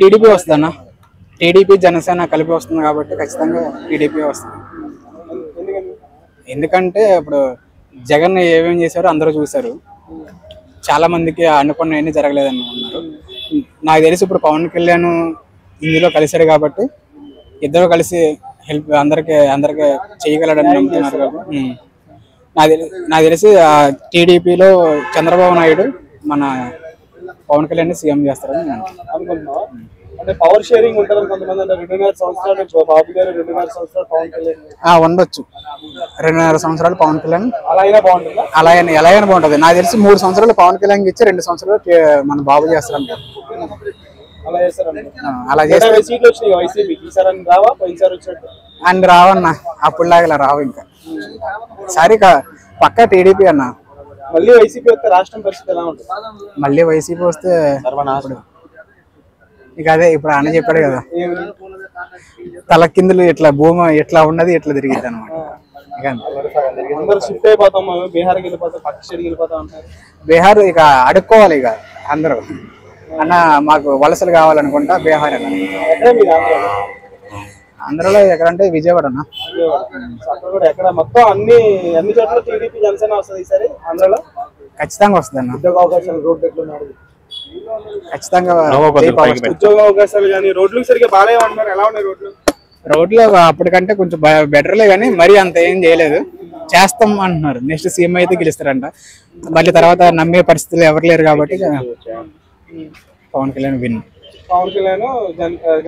TDP వస్తుందన్న. TDP Janasena కలిపి వస్తుంది కాబట్టి ఖచ్చితంగా టీడీపీ వస్తుంది. ఎందుకంటే ఇప్పుడు జగన్ ఏమేమి చేశారో అందరూ చూశారు. చాలా మందికి అనుకున్నవన్నీ జరగలేదు అనుకున్నారు. నాకు తెలిసి ఇప్పుడు పవన్ కళ్యాణ్ ఇందులో కలిశారు కాబట్టి ఇద్దరు కలిసి హెల్ప్ అందరికి చేయగలడని నమ్ముతున్నారు. నాకు తెలిసి టీడీపీలో చంద్రబాబు నాయుడు మన పవన్ కళ్యాణ్ సీఎం చేస్తారని అనుకుంటున్నావా? అంటే పవర్ షేరింగ్ ఉంటుంది కొంతమంది, అంటే 2.5 సంవత్సరాలు బాబు గారు, 2.5 సంవత్సరాలు పవన్ కళ్యాణ్ ఉండొచ్చు. 2.5 సంవత్సరాలు పవన్ కళ్యాణ్ అలా అయినా బాగుంటుందా? అలా అయినా బాగుంటుంది. నాకు తెలిసి 3 సంవత్సరాలు పవన్ కళ్యాణ్ ఇచ్చి 2 సంవత్సరాలు మన బాబు చేస్తారంటారు. అలా చేస్తారు. అలా చేస్తే సీట్లు వచ్చినాయి వైసీపీకి. ఈసారి రావా? పోయినసారి వచ్చినట్టు అండ్ రావన్నా, అప్పుడులాగా ఇలా రావు. ఇంకా సరే పక్కా టీడీపీ అన్న. మళ్ళీ వైసీపీ వస్తే రాష్ట్రం పరిస్థితి ఎలా ఉంటుంది? మళ్ళీ వైసీపీ వస్తే ఇక అదే ఇప్పుడు అన్న చెప్పాడు కదా, తల కిందులు ఇట్లా భూమి ఎట్లా ఉన్నది ఎట్లా తిరిగిద్ది అనమాట. అందరూ షిఫ్ట్ అయిపోతాం, బీహార్కి వెళ్ళిపోతాం, పక్క స్టేట్కి వెళ్ళిపోతాం అంటారు. బీహార్ ఇక అడుక్కోవాలి ఇక అందరూ. అన్న మాకు వలసలు కావాలనుకుంటా బీహార్ అన్న. ఆంధ్రలో ఎక్కడంటే విజయవాడ అన్న. అక్కడ కూడా ఎక్కడ మొత్తం అన్ని చోట్ల టీడీపీ జనసేన వస్తుంది ఈసారి ఆంధ్రలో. ఖచ్చితంగా వస్తుంది అన్న. ఉద్యోగ అవకాశాలు రోడ్లు ఎట్లున్నారు? ఖచ్చితంగా ఉద్యోగ అవకాశాలు కానీ రోడ్లు సరిగ్గా బాగాలేమంటున్నారు. ఎలా ఉన్నాయి రోడ్లు? అప్పటికంటే కొంచెం బెటర్లే కానీ మరీ అంత ఏం చేయలేదు. చేస్తాం అంటున్నారు. నెక్స్ట్ సీఎం అయితే గెలుస్తారంట. మళ్ళీ తర్వాత నమ్మే పరిస్థితులు ఎవరు లేరు కాబట్టి Pawan Kalyan win. Pawan Kalyan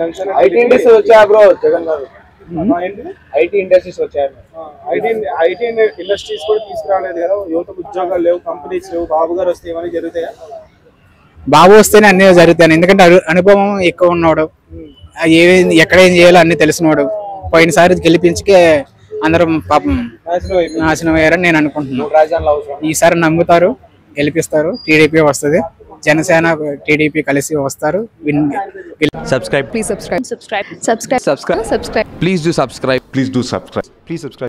Janasena. IT industries వచ్చాయా bro? Jagan garu IT industries వచ్చారు. ఐటీ ఇండస్ట్రీస్ కూడా తీసుకురాలేదు కదా. యువతకు ఉద్యోగాలు లేవు, కంపెనీస్ లేవు. బాబు గారు వస్తే ఏమైనా జరుగుతాయా? బాబు వస్తేనే అన్ని జరుగుతాయి. ఎందుకంటే అనుభవం ఎక్కువ ఉన్నాడు, ఎక్కడ ఏం చేయాలో అన్ని తెలిసినవాడు. పోయినసారి గెలిపించుకే అందరూ పాపం నాశనం అయ్యారని నేను అనుకుంటున్నాను. ఈసారి నమ్ముతారు, గెలిపిస్తారు. టీడీపీ వస్తుంది, జనసేన టీడీపీ కలిసి వస్తారు. Subscribe. Please subscribe. Subscribe. Subscribe. Subscribe. Subscribe. Please do subscribe. Please do subscribe. Please subscribe.